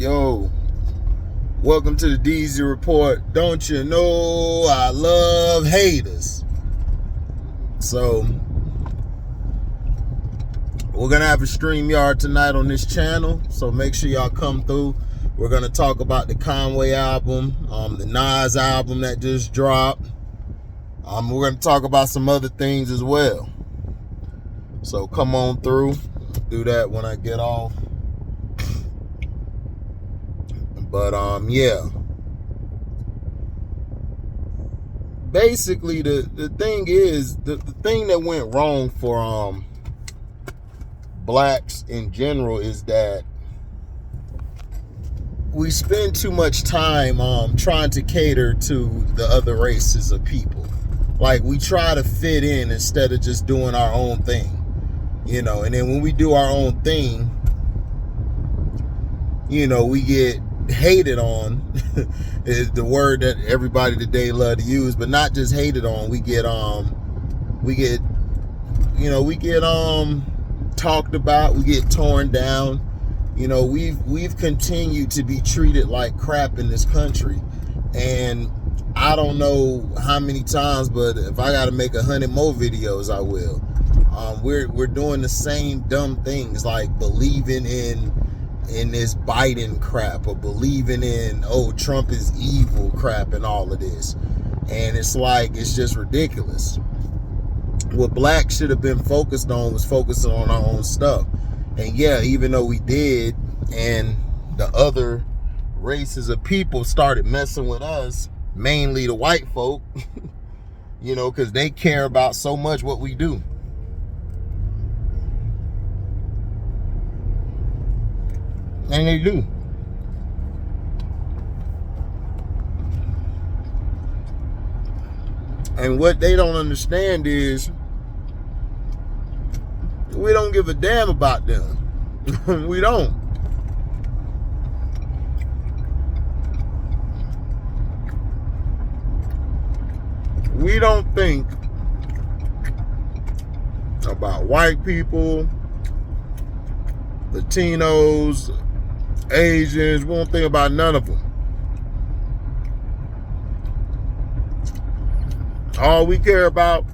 Yo, welcome to the DZ Report. Don't you know I love haters? So, we're going to have a StreamYard tonight on this channel, so make sure y'all come through. We're going to talk about the Conway album, the Nas album that just dropped. We're going to talk about some other things as well. So come on through. I'll do that when I get off. But yeah. Basically the thing is, the thing that went wrong for blacks in general is that we spend too much time trying to cater to the other races of people. Like, we try to fit in instead of just doing our own thing. You know, and then when we do our own thing, you know, we get hated on is the word that everybody today love to use, but not just hated on. We get talked about, we get torn down. You know, we've continued to be treated like crap in this country, and I don't know how many times, but if I got to make 100 more videos, I will. We're doing the same dumb things, like believing in this Biden crap, or believing in, oh, Trump is evil crap, and all of this. And it's like, it's just ridiculous. What blacks should have been focused on was focusing on our own stuff. And yeah, even though we did, and the other races of people started messing with us, mainly the white folk, you know, because they care about so much what we do. And they do. And what they don't understand is we don't give a damn about them. We don't. We don't think about white people, Latinos, Asians. We don't think about none of them. All we care about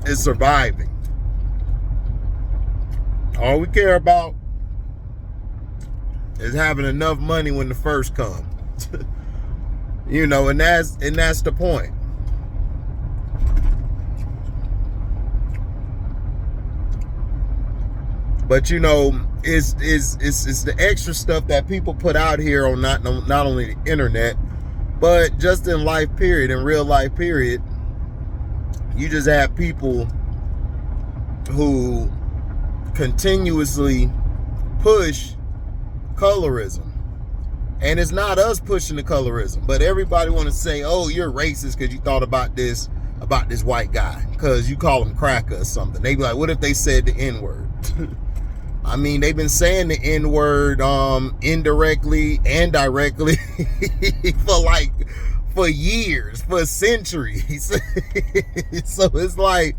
is surviving. All we care about is having enough money when the first come. You know, and that's the point. But you know, it's the extra stuff that people put out here on not only the internet, but just in life period, in real life period. You just have people who continuously push colorism. And it's not us pushing the colorism, but everybody want to say, oh, you're racist because you thought about this white guy, because you call him cracker or something. They be like, what if they said the N-word? I mean, they've been saying the N-word indirectly and directly for years, for centuries. So it's like,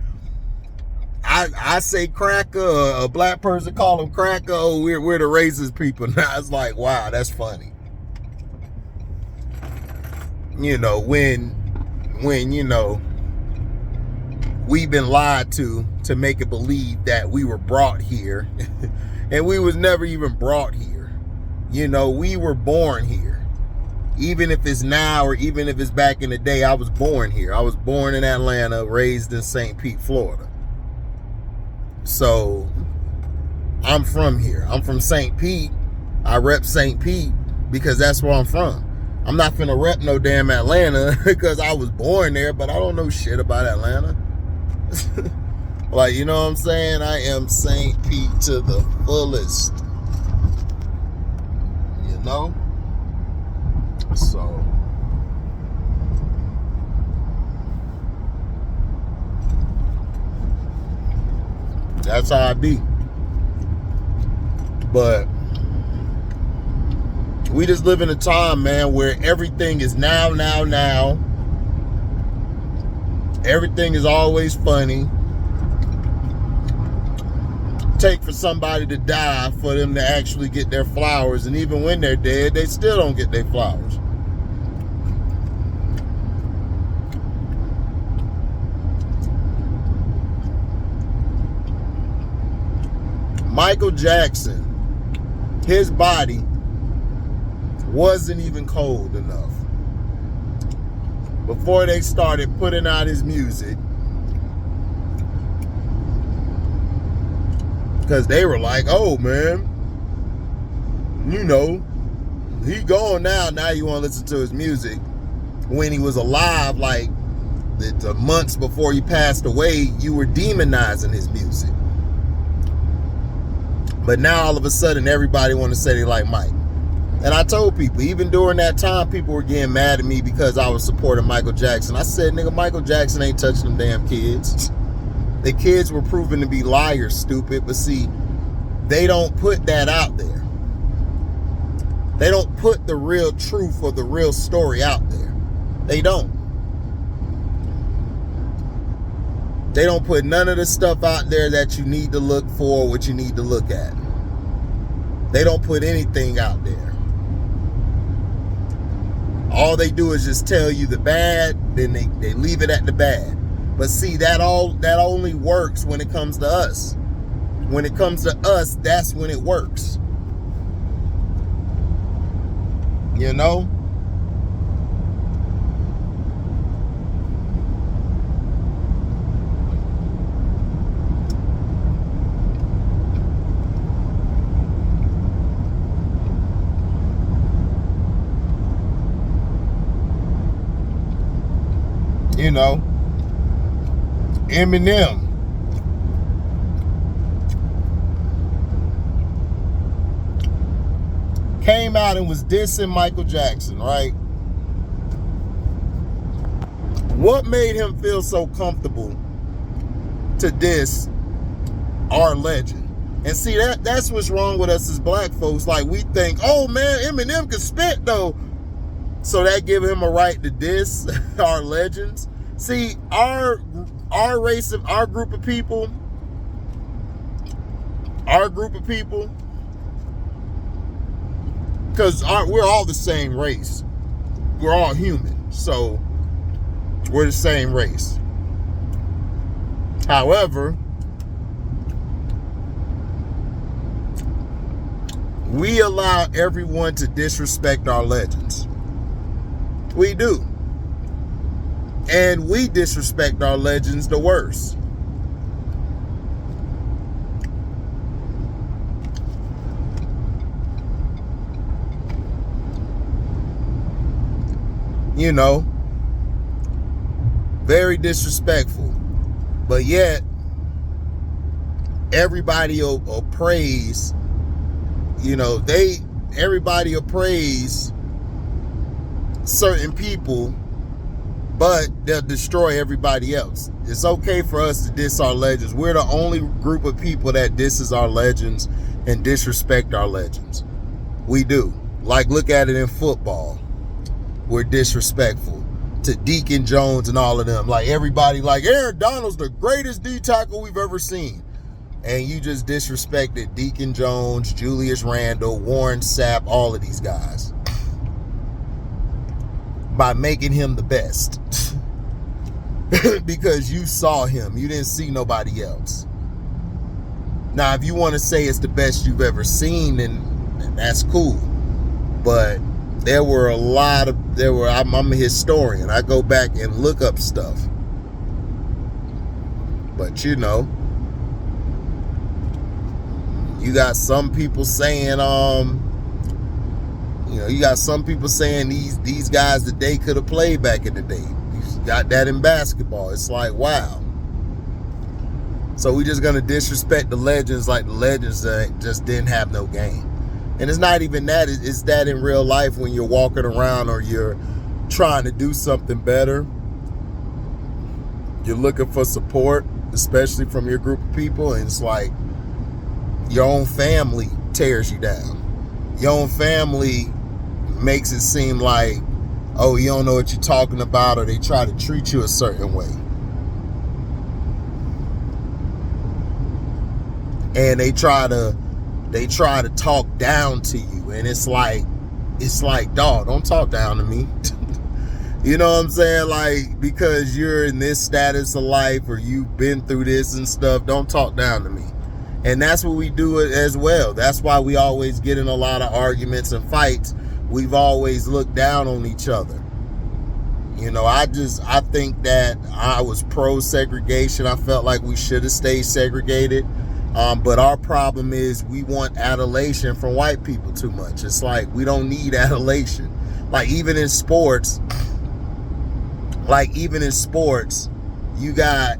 I say cracker, a black person call him cracker, oh, we're the racist people. Now it's like, wow, that's funny. You know, when you know, we've been lied to make it believe that we were brought here, and we was never even brought here. You know, we were born here. Even if it's now, or even if it's back in the day, I was born here. I was born in Atlanta, raised in St. Pete, Florida. So I'm from here. I'm from St. Pete. I rep St. Pete because that's where I'm from. I'm not finna rep no damn Atlanta because I was born there, but I don't know shit about Atlanta. Like, you know what I'm saying? I am St. Pete to the fullest. You know? So that's how I be. But we just live in a time, man, where everything is now. Everything is always funny. take for somebody to die for them to actually get their flowers. And even when they're dead, they still don't get their flowers. Michael Jackson, his body wasn't even cold enough before they started putting out his music, because they were like, oh man, you know, he gone now you want to listen to his music. When he was alive, like the months before he passed away, you were demonizing his music. But now all of a sudden everybody want to say they like Mike. And I told people, even during that time, people were getting mad at me because I was supporting Michael Jackson. I said, nigga, Michael Jackson ain't touching them damn kids. The kids were proven to be liars, stupid. But see, they don't put that out there. They don't put the real truth or the real story out there. They don't. They don't put none of the stuff out there that you need to look for, what you need to look at. They don't put anything out there. All they do is just tell you the bad, then they leave it at the bad. But see, that only works when it comes to us. When it comes to us, that's when it works. You know? You know, Eminem. Came out and was dissing Michael Jackson, right? What made him feel so comfortable to diss our legend? And see, that's what's wrong with us as black folks. Like, we think, oh man, Eminem can spit though, so that give him a right to diss our legends. See, our race of our group of people, because we're all the same race. We're all human, so we're the same race. However, we allow everyone to disrespect our legends. We do. And we disrespect our legends the worst. You know, very disrespectful. But yet, everybody will praise, you know, everybody will praise certain people, but they'll destroy everybody else. It's okay for us to diss our legends. We're the only group of people that disses our legends and disrespect our legends. We do. Like, look at it in football. We're disrespectful to Deacon Jones and all of them. Like, everybody, like, Aaron Donald's the greatest D tackle we've ever seen. And you just disrespected Deacon Jones, Julius Randle, Warren Sapp, all of these guys, by making him the best. Because you saw him. You didn't see nobody else. Now, if you want to say it's the best you've ever seen, then that's cool. But I'm a historian. I go back and look up stuff. But you know, you got some people saying, these guys that they could have played back in the day. You got that in basketball. It's like, wow. So we just gonna disrespect the legends like the legends that just didn't have no game. And it's not even that. It's that in real life when you're walking around or you're trying to do something better, you're looking for support, especially from your group of people, and it's like your own family tears you down. Your own family makes it seem like, oh, you don't know what you're talking about, or they try to treat you a certain way. and they try to talk down to you, and it's like, dog, don't talk down to me. You know what I'm saying? Like, because you're in this status of life or you've been through this and stuff, don't talk down to me. And that's what we do as well. That's why we always get in a lot of arguments and fights. We've always looked down on each other. You know, I think that I was pro-segregation. I felt like we should have stayed segregated. But our problem is we want adulation from white people too much. It's like, we don't need adulation. Like, even in sports, you got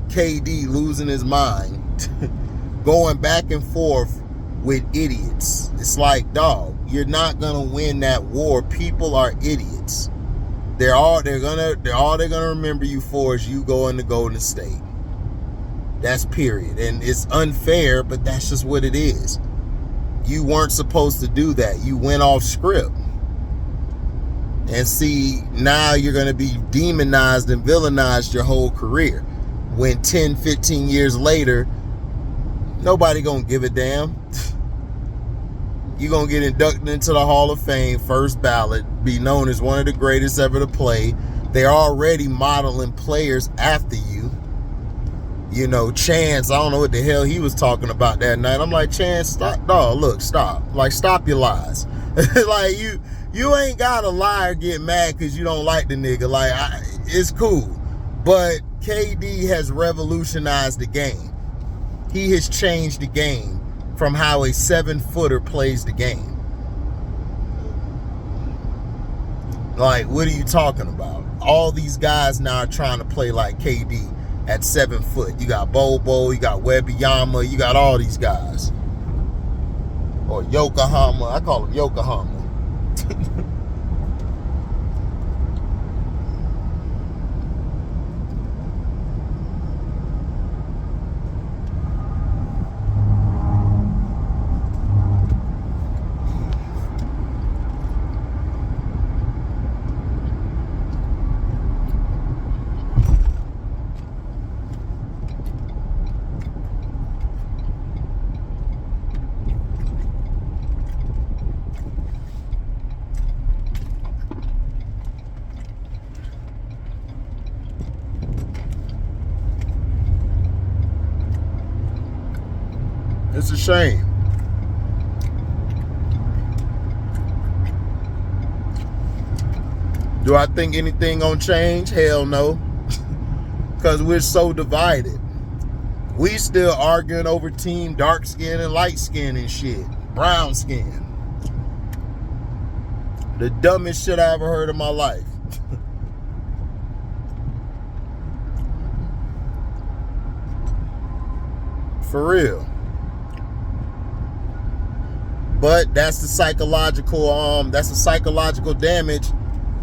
KD losing his mind, going back and forth with idiots. It's like, dog, you're not gonna win that war. People are idiots. All they're gonna remember you for is you going to Golden State. That's period. And it's unfair, but that's just what it is. You weren't supposed to do that. You went off script. And see, now you're going to be demonized and villainized your whole career. When 10, 15 years later, nobody going to give a damn. You're going to get inducted into the Hall of Fame, first ballot, be known as one of the greatest ever to play. They're already modeling players after you. You know, Chance, I don't know what the hell he was talking about that night. I'm like, Chance, stop. Dog, look, stop. Like, stop your lies. Like, you ain't got to lie or get mad because you don't like the nigga. Like, it's cool. But KD has revolutionized the game. He has changed the game from how a 7-footer plays the game. Like, what are you talking about? All these guys now are trying to play like KD at 7 foot. You got Bobo, you got Wembanyama, you got all these guys. Or Yokohama. I call him Yokohama. It's a shame. Do I think anything gonna change? Hell no. Because we're so divided. We still arguing over team dark skin and light skin and shit. Brown skin. The dumbest shit I ever heard in my life. For real. But that's the psychological damage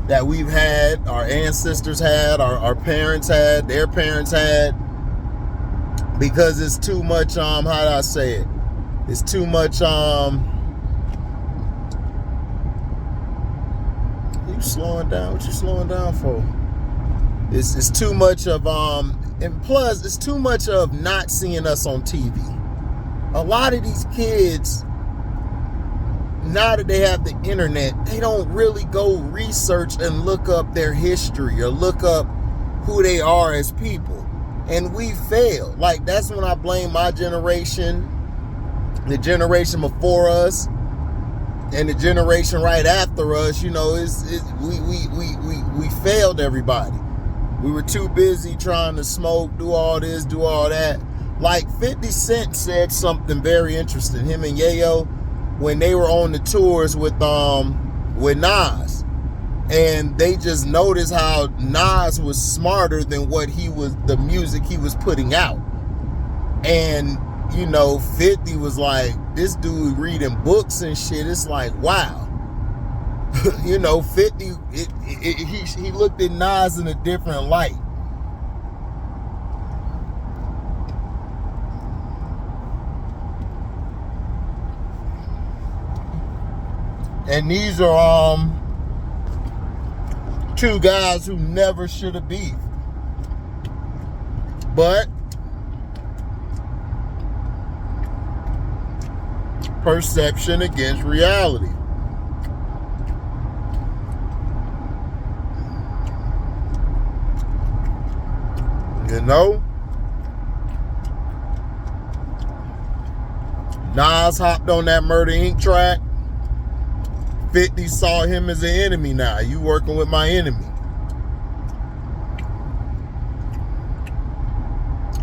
that we've had, our ancestors had, our parents had, their parents had, because it's too much, how do I say it? It's too much, you slowing down? What you slowing down for? It's too much of, and plus, it's too much of not seeing us on TV. A lot of these kids, now that they have the internet, they don't really go research and look up their history or look up who they are as people. And we fail. Like, that's when I blame my generation, the generation before us, and the generation right after us. You know, we failed everybody. We were too busy trying to smoke, do all this, do all that. Like 50 Cent said something very interesting. Him and Yayo, when they were on the tours with Nas, and they just noticed how Nas was smarter than what the music he was putting out. And, you know, 50 was like, this dude reading books and shit. It's like, wow. You know, 50, he looked at Nas in a different light. And these are two guys who never should have beefed. But perception against reality. You know? Nas hopped on that Murder Inc. track. 50 saw him as an enemy now. You working with my enemy.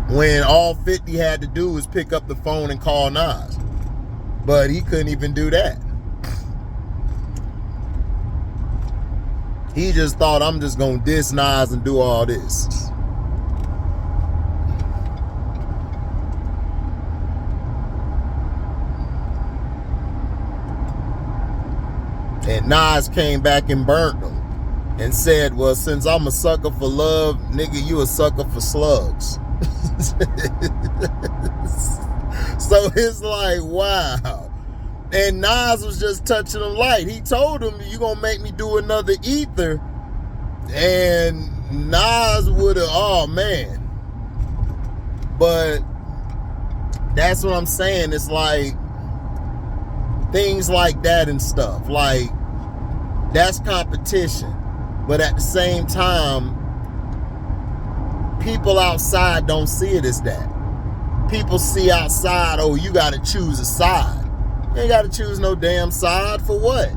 When all 50 had to do was pick up the phone and call Nas. But he couldn't even do that. He just thought, I'm just going to diss Nas and do all this. And Nas came back and burnt him and said, well, since I'm a sucker for love, nigga, you a sucker for slugs. So it's like, wow. And Nas was just touching him light. He told him, you gonna make me do another ether. And Nas would have, oh man. But that's what I'm saying. It's like things like that and stuff. Like, that's competition. But at the same time, people outside don't see it as that. People see outside, oh, you got to choose a side. You ain't got to choose no damn side. For what?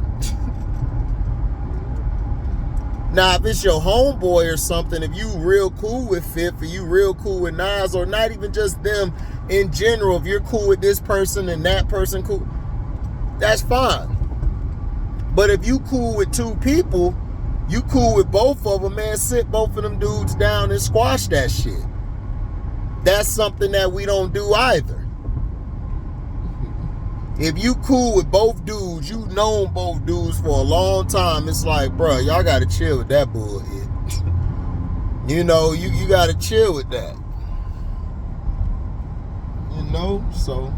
Now, if it's your homeboy or something, if you real cool with Fifth, or you real cool with Nas, or not even just them in general, if you're cool with this person and that person cool, that's fine. But if you cool with two people, you cool with both of them, man, sit both of them dudes down and squash that shit. That's something that we don't do either. If you cool with both dudes, you known both dudes for a long time, it's like, bro, y'all got to chill with that bullshit. You know, you got to chill with that. You know, so...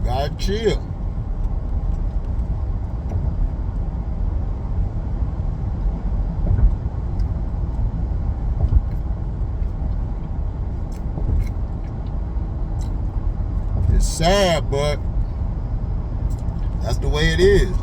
gotta chill. It's sad, but that's the way it is.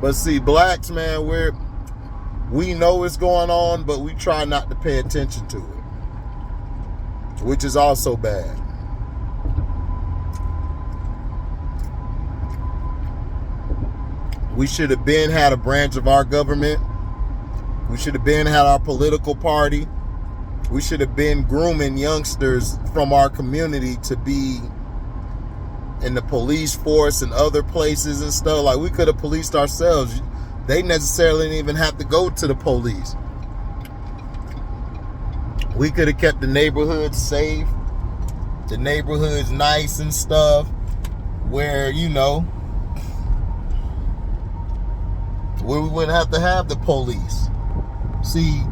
But see, blacks, man, we know what's going on, but we try not to pay attention to it, which is also bad. We should have been had a branch of our government. We should have been had our political party. We should have been grooming youngsters from our community to be in the police force and other places and stuff. Like, we could have policed ourselves. They necessarily didn't even have to go to the police. We could have kept the neighborhoods safe, the neighborhoods nice and stuff, where, you know, where we wouldn't have the police. See,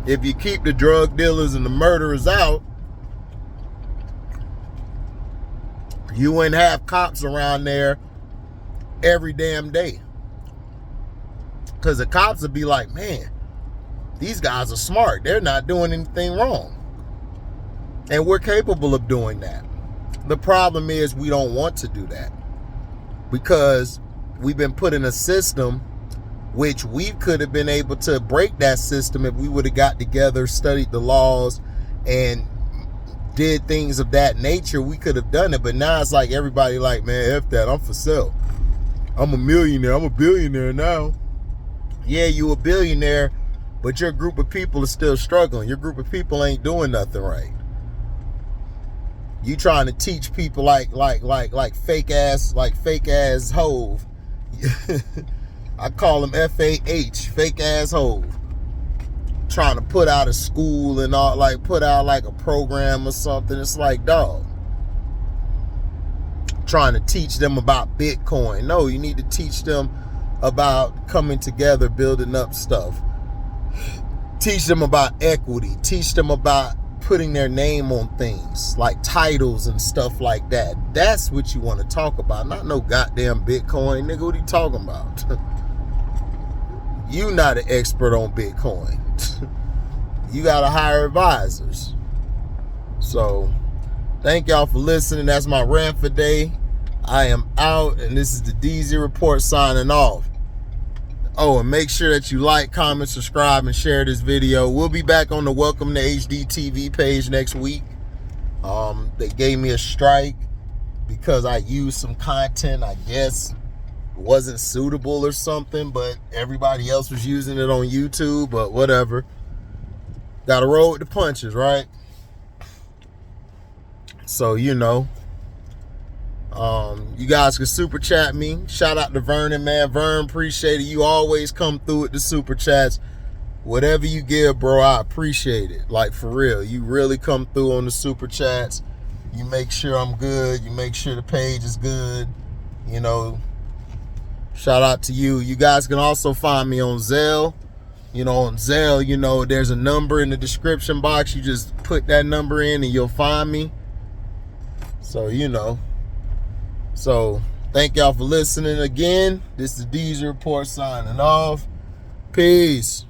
if you keep the drug dealers and the murderers out, you wouldn't have cops around there every damn day. Because the cops would be like, man, these guys are smart. They're not doing anything wrong. And we're capable of doing that. The problem is we don't want to do that. Because we've been put in a system which we could have been able to break that system if we would have got together, studied the laws, and did things of that nature. We could have done it. But now it's like everybody like, man, F that, I'm for sale. I'm a millionaire. I'm a billionaire now. Yeah, you a billionaire, but your group of people is still struggling. Your group of people ain't doing nothing right. You trying to teach people like fake ass Hove. I call him FAH, fake ass Hove. trying to put out a school and all, like put out like a program or something. It's like, dog, trying to teach them about Bitcoin. No, you need to teach them about coming together, building up stuff. Teach them about equity. Teach them about putting their name on things like titles and stuff like that. That's what you want to talk about, not no goddamn Bitcoin. Nigga, what are you talking about? You not an expert on Bitcoin. You got to hire advisors. So thank y'all for listening. That's my rant for day. I am out, and this is the DZ Report signing off. Oh, and make sure that you like, comment, subscribe, and share this video. We'll be back on the Welcome to HD TV page next week. They gave me a strike because I used some content, I guess, wasn't suitable or something, but everybody else was using it on YouTube, but whatever. Gotta roll with the punches, right? So, you know, you guys can super chat me. Shout out to Vernon, man. Vern, appreciate it. You always come through with the super chats. Whatever you give, bro, I appreciate it. Like, for real. You really come through on the super chats. You make sure I'm good. You make sure the page is good. You know, shout out to you. You guys can also find me on Zelle. You know, on Zelle, you know, there's a number in the description box. You just put that number in and you'll find me. So, you know. So, thank y'all for listening again. This is the DZ Report signing off. Peace.